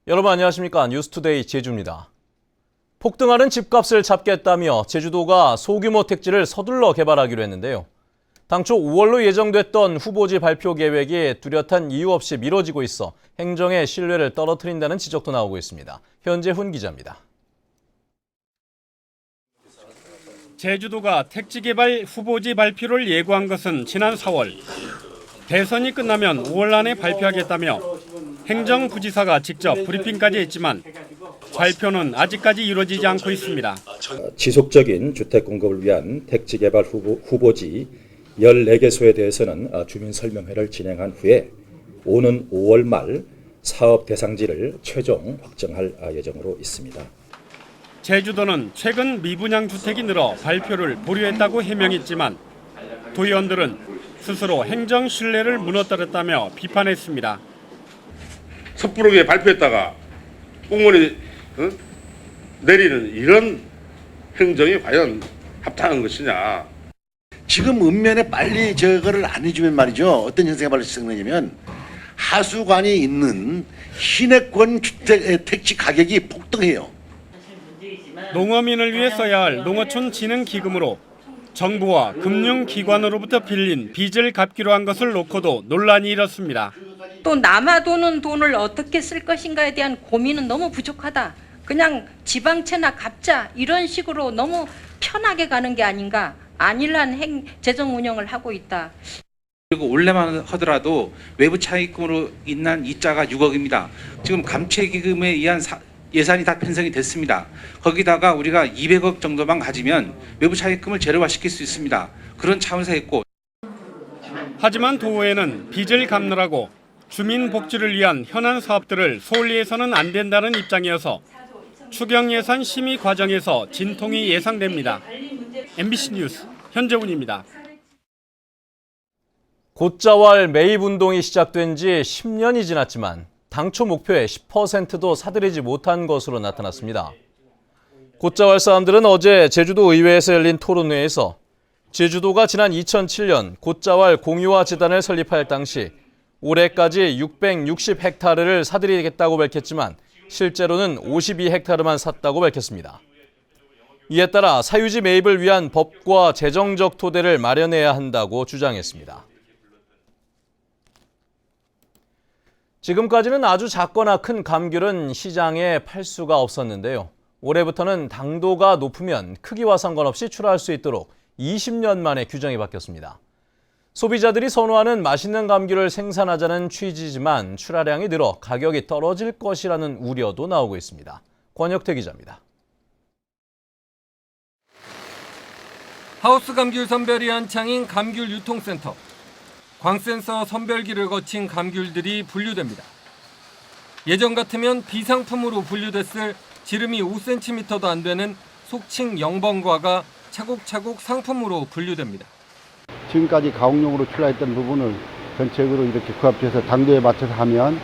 여러분 안녕하십니까? 뉴스투데이 제주입니다. 폭등하는 집값을 잡겠다며 제주도가 소규모 택지를 서둘러 개발하기로 했는데요. 당초 5월로 예정됐던 후보지 발표 계획이 뚜렷한 이유 없이 미뤄지고 있어 행정의 신뢰를 떨어뜨린다는 지적도 나오고 있습니다. 현재훈 기자입니다. 제주도가 택지 개발 후보지 발표를 예고한 것은 지난 4월. 대선이 끝나면 5월 안에 발표하겠다며 행정부지사가 직접 브리핑까지 했지만 발표는 아직까지 이루어지지 않고 있습니다. 지속적인 주택 공급을 위한 택지 개발 후보지 14개소에 대해서는 주민설명회를 진행한 후에 오는 5월 말 사업 대상지를 최종 확정할 예정으로 있습니다. 제주도는 최근 미분양 주택이 늘어 발표를 보류했다고 해명했지만 도의원들은 스스로 행정 신뢰를 무너뜨렸다며 비판했습니다. 섣부르게 발표했다가 공무원이 내리는 이런 행정이 과연 합당한 것이냐. 지금 읍면에 빨리 저거를 안 해주면 말이죠. 어떤 현상이 발생하냐면 하수관이 있는 시내권 주택 택지 가격이 폭등해요. 농어민을 위해 써야 할 농어촌 진흥 기금으로 정부와 금융기관으로부터 빌린 빚을 갚기로 한 것을 놓고도 논란이 일었습니다. 또 남아도는 돈을 어떻게 쓸 것인가에 대한 고민은 너무 부족하다. 그냥 지방채나 갚자 이런 식으로 너무 편하게 가는 게 아닌가. 안일한 재정 운영을 하고 있다. 그리고 올해만 하더라도 외부 차입금으로 인한 이자가 6억입니다. 지금 감채기금에 의한 예산이 다 편성이 됐습니다. 거기다가 우리가 200억 정도만 가지면 외부 차입금을 제로화시킬 수 있습니다. 그런 차원에서 했고. 하지만 도의회는 빚을 갚느라고 주민 복지를 위한 현안 사업들을 소홀히 해서는 안 된다는 입장이어서 추경 예산 심의 과정에서 진통이 예상됩니다. MBC 뉴스 현재훈입니다. 곶자왈 매입 운동이 시작된 지 10년이 지났지만 당초 목표의 10%도 사들이지 못한 것으로 나타났습니다. 곶자왈 사람들은 어제 제주도 의회에서 열린 토론회에서 제주도가 지난 2007년 곶자왈 공유화 재단을 설립할 당시 올해까지 660헥타르를 사들이겠다고 밝혔지만 실제로는 52헥타르만 샀다고 밝혔습니다. 이에 따라 사유지 매입을 위한 법과 재정적 토대를 마련해야 한다고 주장했습니다. 지금까지는 아주 작거나 큰 감귤은 시장에 팔 수가 없었는데요. 올해부터는 당도가 높으면 크기와 상관없이 출하할 수 있도록 20년 만에 규정이 바뀌었습니다. 소비자들이 선호하는 맛있는 감귤을 생산하자는 취지지만 출하량이 늘어 가격이 떨어질 것이라는 우려도 나오고 있습니다. 권혁태 기자입니다. 하우스 감귤 선별이 한창인 감귤 유통센터. 광센서 선별기를 거친 감귤들이 분류됩니다. 예전 같으면 비상품으로 분류됐을 지름이 5cm도 안 되는 속칭 영번과가 차곡차곡 상품으로 분류됩니다. 지금까지 가공용으로 출하했던 부분을 전체적으로 이렇게 구합해서 당도에 맞춰서 하면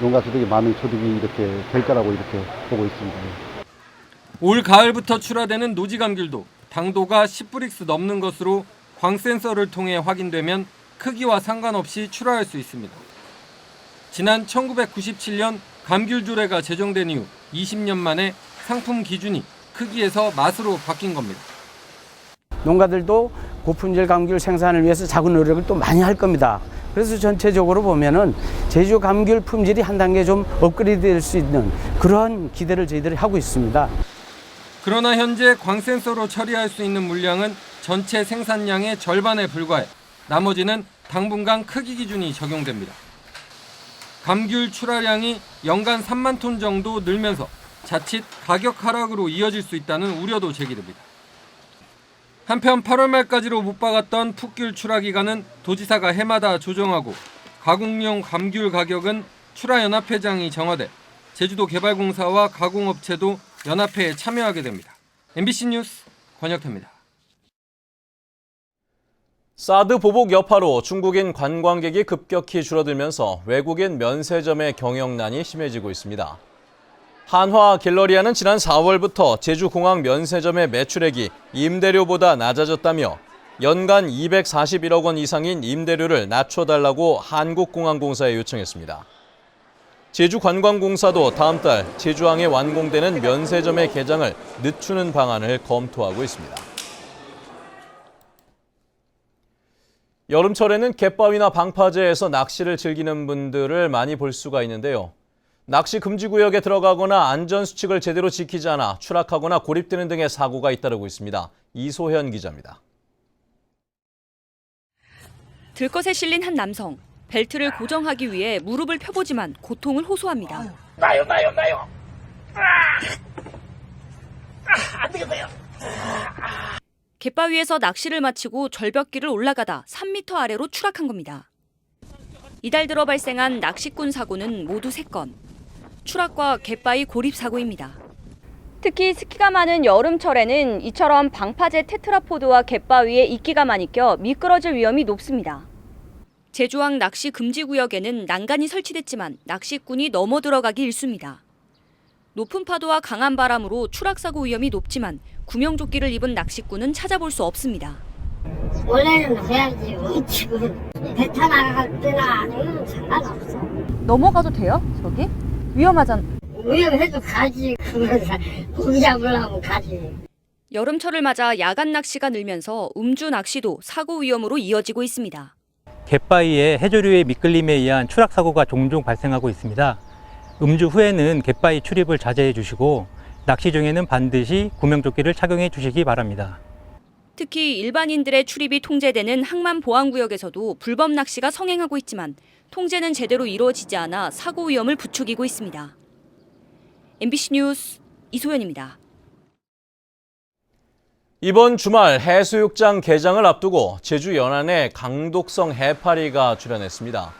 농가소득이 많은 소득이 이렇게 될 거라고 이렇게 보고 있습니다. 올 가을부터 출하되는 노지감귤도 당도가 10브릭스 넘는 것으로 광센서를 통해 확인되면 크기와 상관없이 출하할 수 있습니다. 지난 1997년 감귤조례가 제정된 이후 20년 만에 상품 기준이 크기에서 맛으로 바뀐 겁니다. 농가들도 고품질 감귤 생산을 위해서 자구 노력을 또 많이 할 겁니다. 그래서 전체적으로 보면은 제주 감귤 품질이 한 단계 좀 업그레이드 될 수 있는 그러한 기대를 저희들이 하고 있습니다. 그러나 현재 광센서로 처리할 수 있는 물량은 전체 생산량의 절반에 불과해 나머지는 당분간 크기 기준이 적용됩니다. 감귤 출하량이 연간 3만 톤 정도 늘면서 자칫 가격 하락으로 이어질 수 있다는 우려도 제기됩니다. 한편 8월 말까지로 못 박았던 풋귤 출하 기간은 도지사가 해마다 조정하고 가공용 감귤 가격은 출하연합회장이 정하돼 제주도 개발공사와 가공업체도 연합회에 참여하게 됩니다. MBC 뉴스 권혁태입니다. 사드 보복 여파로 중국인 관광객이 급격히 줄어들면서 외국인 면세점의 경영난이 심해지고 있습니다. 한화 갤러리아는 지난 4월부터 제주공항 면세점의 매출액이 임대료보다 낮아졌다며 연간 241억 원 이상인 임대료를 낮춰달라고 한국공항공사에 요청했습니다. 제주관광공사도 다음 달 제주항에 완공되는 면세점의 개장을 늦추는 방안을 검토하고 있습니다. 여름철에는 갯바위나 방파제에서 낚시를 즐기는 분들을 많이 볼 수가 있는데요. 낚시 금지구역에 들어가거나 안전수칙을 제대로 지키지 않아 추락하거나 고립되는 등의 사고가 잇따르고 있습니다. 이소현 기자입니다. 들것에 실린 한 남성. 벨트를 고정하기 위해 무릎을 펴보지만 고통을 호소합니다. 나요. 안 되겠어요. 갯바위에서 낚시를 마치고 절벽길을 올라가다 3m 아래로 추락한 겁니다. 이달 들어 발생한 낚시꾼 사고는 모두 3건. 추락과 갯바위 고립 사고입니다. 특히 습기가 많은 여름철에는 이처럼 방파제 테트라포드와 갯바위에 이끼가 많이 껴 미끄러질 위험이 높습니다. 제주항 낚시 금지 구역에는 난간이 설치됐지만 낚시꾼이 넘어 들어가기 일쑤입니다. 높은 파도와 강한 바람으로 추락 사고 위험이 높지만 구명조끼를 입은 낚시꾼은 찾아볼 수 없습니다. 원래는 해야지. 지금 배 타 나갈 때나 아니면 상관없어. 넘어가도 돼요? 저기? 위험하잖아. 위험해도 가지. 그러면서 고기 잡으려면 가지. 여름철을 맞아 야간 낚시가 늘면서 음주 낚시도 사고 위험으로 이어지고 있습니다. 갯바위의 해조류의 미끌림에 의한 추락 사고가 종종 발생하고 있습니다. 음주 후에는 갯바위 출입을 자제해 주시고 낚시 중에는 반드시 구명조끼를 착용해 주시기 바랍니다. 특히 일반인들의 출입이 통제되는 항만보안구역에서도 불법 낚시가 성행하고 있지만 통제는 제대로 이루어지지 않아 사고 위험을 부추기고 있습니다. MBC 뉴스 이소연입니다. 이번 주말 해수욕장 개장을 앞두고 제주 연안에 강독성 해파리가 출현했습니다.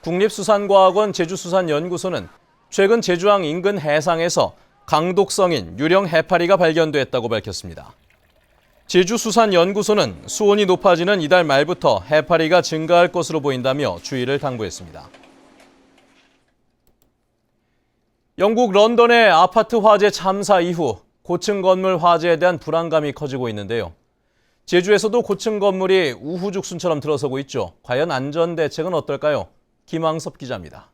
국립수산과학원 제주수산연구소는 최근 제주항 인근 해상에서 강독성인 유령 해파리가 발견됐다고 밝혔습니다. 제주수산연구소는 수온이 높아지는 이달 말부터 해파리가 증가할 것으로 보인다며 주의를 당부했습니다. 영국 런던의 아파트 화재 참사 이후 고층 건물 화재에 대한 불안감이 커지고 있는데요. 제주에서도 고층 건물이 우후죽순처럼 들어서고 있죠. 과연 안전 대책은 어떨까요? 김왕섭 기자입니다.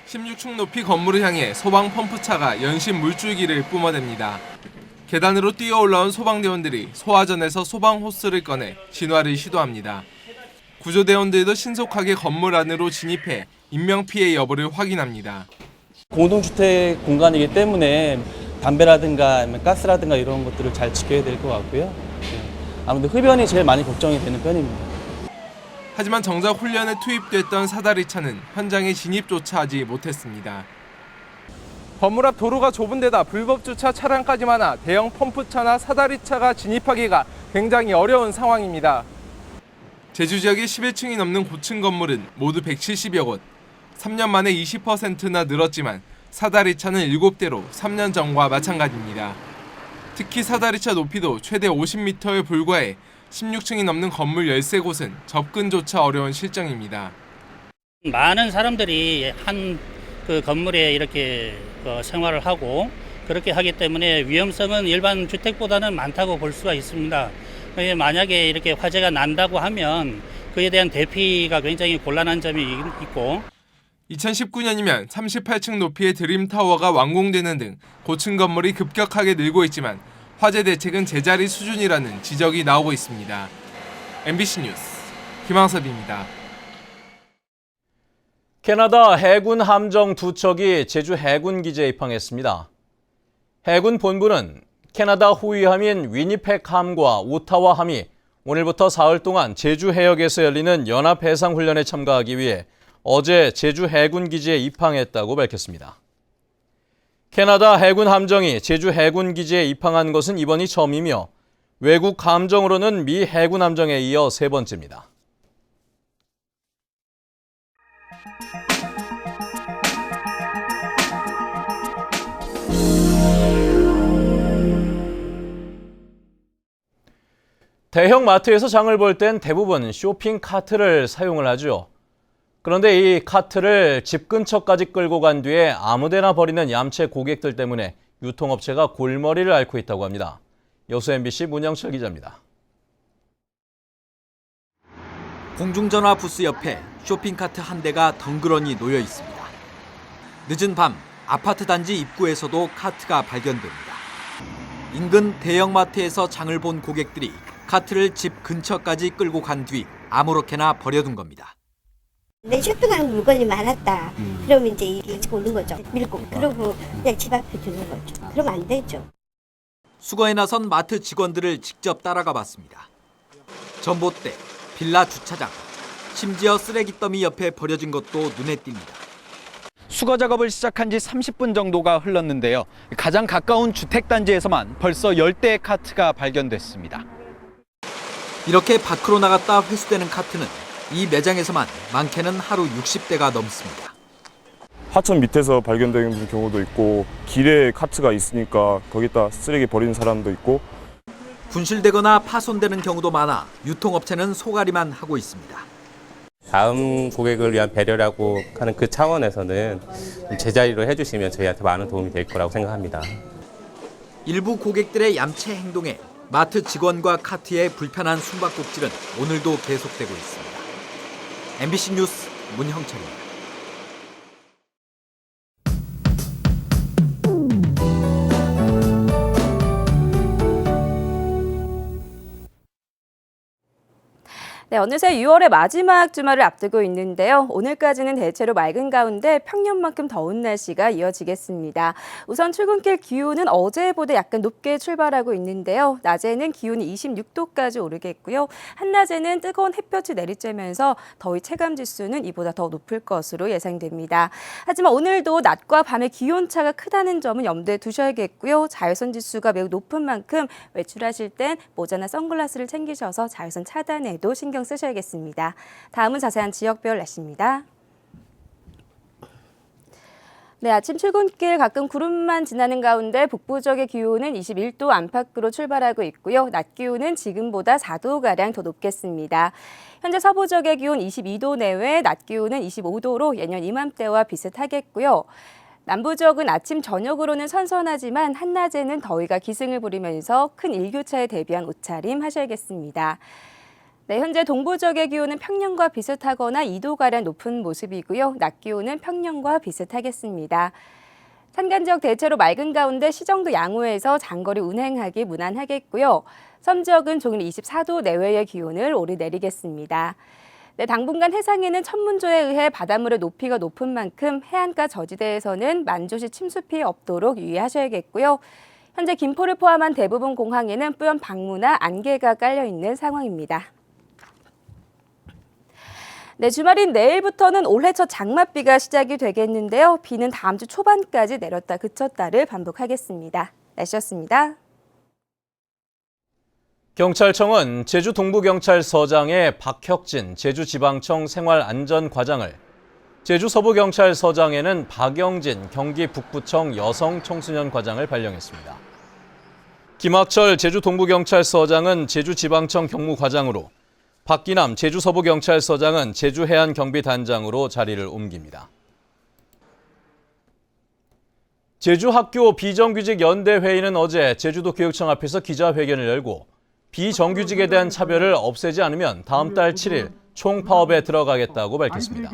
16층 높이 건물을 향해 소방 펌프차가 연신 물줄기를 뿜어댑니다. 계단으로 뛰어 올라온 소방대원들이 소화전에서 소방 호스를 꺼내 진화를 시도합니다. 구조대원들도 신속하게 건물 안으로 진입해 인명피해 여부를 확인합니다. 공동주택 공간이기 때문에 담배라든가 가스라든가 이런 것들을 잘 지켜야 될 것 같고요. 아무래도 흡연이 제일 많이 걱정이 되는 편입니다. 하지만 정작 훈련에 투입됐던 사다리차는 현장에 진입조차 하지 못했습니다. 건물 앞 도로가 좁은 데다 불법 주차 차량까지 많아 대형 펌프차나 사다리차가 진입하기가 굉장히 어려운 상황입니다. 제주 지역의 11층이 넘는 고층 건물은 모두 170여 곳. 3년 만에 20%나 늘었지만 사다리차는 7대로 3년 전과 마찬가지입니다. 특히 사다리차 높이도 최대 50m에 불과해 16층이 넘는 건물 13곳은 접근조차 어려운 실정입니다. 많은 사람들이 한 그 건물에 이렇게 생활을 하고 그렇게 하기 때문에 위험성은 일반 주택보다는 많다고 볼 수가 있습니다. 만약에 이렇게 화재가 난다고 하면 그에 대한 대피가 굉장히 곤란한 점이 있고 2019년이면 38층 높이의 드림타워가 완공되는 등 고층 건물이 급격하게 늘고 있지만 화재 대책은 제자리 수준이라는 지적이 나오고 있습니다. MBC 뉴스 김왕섭입니다. 캐나다 해군 함정 2척이 제주 해군 기지에 입항했습니다. 해군 본부는 캐나다 호위함인 위니펙 함과 오타와 함이 오늘부터 사흘 동안 제주 해역에서 열리는 연합 해상 훈련에 참가하기 위해 어제 제주 해군 기지에 입항했다고 밝혔습니다. 캐나다 해군 함정이 제주 해군 기지에 입항한 것은 이번이 처음이며 외국 함정으로는 미 해군 함정에 이어 3번째입니다. 대형 마트에서 장을 볼 땐 대부분 쇼핑 카트를 사용을 하죠. 그런데 이 카트를 집 근처까지 끌고 간 뒤에 아무데나 버리는 얌체 고객들 때문에 유통업체가 골머리를 앓고 있다고 합니다. 여수 MBC 문영철 기자입니다. 공중전화 부스 옆에 쇼핑카트 한 대가 덩그러니 놓여 있습니다. 늦은 밤 아파트 단지 입구에서도 카트가 발견됩니다. 인근 대형마트에서 장을 본 고객들이 카트를 집 근처까지 끌고 간 뒤 아무렇게나 버려둔 겁니다. 내 쇼핑하는 물건이 많았다. 그러면 이제 일찍 오는 거죠. 밀고. 그러고 그냥 집 앞에 두는 거죠. 그러면 안 되죠. 수거에 나선 마트 직원들을 직접 따라가 봤습니다. 전봇대, 빌라 주차장, 심지어 쓰레기 더미 옆에 버려진 것도 눈에 띕니다. 수거 작업을 시작한 지 30분 정도가 흘렀는데요. 가장 가까운 주택단지에서만 벌써 10대의 카트가 발견됐습니다. 이렇게 밖으로 나갔다 회수되는 카트는 이 매장에서만 많게는 하루 60대가 넘습니다. 하천 밑에서 발견되는 경우도 있고 길에 카트가 있으니까 거기다 쓰레기 버리는 사람도 있고 분실되거나 파손되는 경우도 많아 유통업체는 소가리만 하고 있습니다. 다음 고객을 위한 배려라고 하는 그 차원에서는 제자리로 해주시면 저희한테 많은 도움이 될 거라고 생각합니다. 일부 고객들의 얌체 행동에 마트 직원과 카트의 불편한 숨바꼭질은 오늘도 계속되고 있습니다. MBC 뉴스 문형철입니다. 네, 어느새 6월의 마지막 주말을 앞두고 있는데요. 오늘까지는 대체로 맑은 가운데 평년만큼 더운 날씨가 이어지겠습니다. 우선 출근길 기온은 어제보다 약간 높게 출발하고 있는데요. 낮에는 기온이 26도까지 오르겠고요. 한낮에는 뜨거운 햇볕이 내리쬐면서 더위 체감 지수는 이보다 더 높을 것으로 예상됩니다. 하지만 오늘도 낮과 밤의 기온차가 크다는 점은 염두에 두셔야겠고요. 자외선 지수가 매우 높은 만큼 외출하실 땐 모자나 선글라스를 챙기셔서 자외선 차단에도 신경 쓰셔야겠습니다. 다음은 자세한 지역별 날씨입니다. 네, 아침 출근길 가끔 구름만 지나는 가운데 북부 지역의 기온은 21도 안팎으로 출발하고 있고요. 낮 기온은 지금보다 4도가량 더 높겠습니다. 현재 서부 지역의 기온 22도 내외, 낮 기온은 25도로 예년 이맘때와 비슷하겠고요. 남부 지역은 아침 저녁으로는 선선하지만 한낮에는 더위가 기승을 부리면서 큰 일교차에 대비한 옷차림 하셔야겠습니다. 네, 현재 동부 지역의 기온은 평년과 비슷하거나 2도가량 높은 모습이고요. 낮 기온은 평년과 비슷하겠습니다. 산간 지역 대체로 맑은 가운데 시정도 양호해서 장거리 운행하기 무난하겠고요. 섬 지역은 종일 24도 내외의 기온을 오르내리겠습니다. 네, 당분간 해상에는 천문조에 의해 바닷물의 높이가 높은 만큼 해안가 저지대에서는 만조시 침수 피해 없도록 유의하셔야겠고요. 현재 김포를 포함한 대부분 공항에는 뿌연 방무나 안개가 깔려 있는 상황입니다. 네, 주말인 내일부터는 올해 첫 장맛비가 시작이 되겠는데요. 비는 다음 주 초반까지 내렸다 그쳤다를 반복하겠습니다. 날씨였습니다. 경찰청은 제주 동부경찰서장의 박혁진 제주지방청 생활안전과장을, 제주 서부경찰서장에는 박영진 경기 북부청 여성청소년과장을 발령했습니다. 김학철 제주 동부경찰서장은 제주지방청 경무과장으로, 박기남 제주 서부경찰서장은 제주해안경비단장으로 자리를 옮깁니다. 제주학교 비정규직 연대회의는 어제 제주도 교육청 앞에서 기자회견을 열고 비정규직에 대한 차별을 없애지 않으면 다음 달 7일 총파업에 들어가겠다고 밝혔습니다.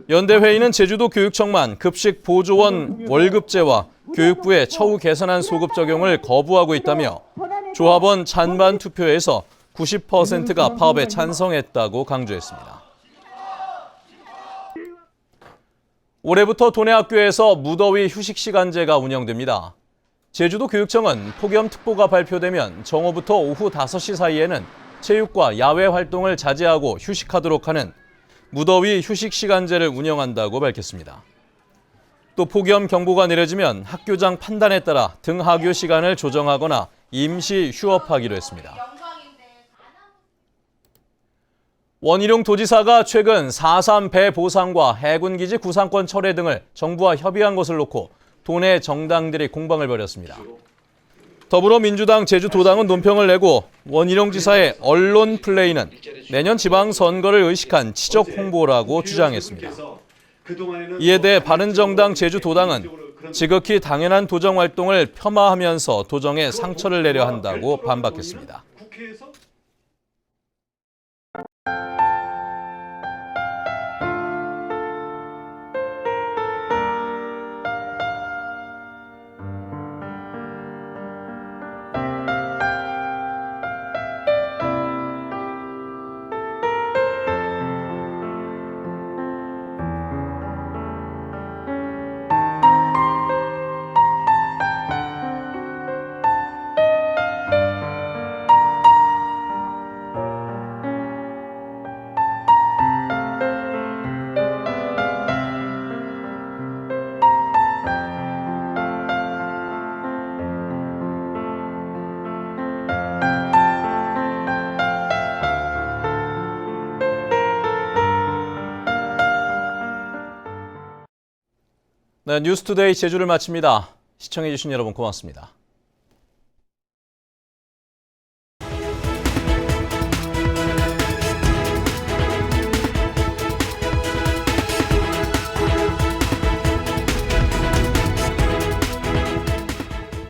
연대회의는 제주도 교육청만 급식 보조원 월급제와 교육부의 처우 개선안 소급 적용을 거부하고 있다며 조합원 찬반 투표에서 90%가 파업에 찬성했다고 강조했습니다. 올해부터 도내 학교에서 무더위 휴식시간제가 운영됩니다. 제주도 교육청은 폭염특보가 발표되면 정오부터 오후 5시 사이에는 체육과 야외 활동을 자제하고 휴식하도록 하는 무더위 휴식시간제를 운영한다고 밝혔습니다. 또 폭염 경보가 내려지면 학교장 판단에 따라 등하교 시간을 조정하거나 임시 휴업하기로 했습니다. 원희룡 도지사가 최근 4.3 배 보상과 해군기지 구상권 철회 등을 정부와 협의한 것을 놓고 도내 정당들이 공방을 벌였습니다. 더불어민주당 제주도당은 논평을 내고 원희룡 지사의 언론 플레이는 내년 지방선거를 의식한 치적 홍보라고 주장했습니다. 이에 대해 바른정당 제주도당은 지극히 당연한 도정활동을 폄하하면서 도정에 상처를 내려 한다고 반박했습니다. 네, 뉴스투데이 제주를 마칩니다. 시청해주신 여러분 고맙습니다.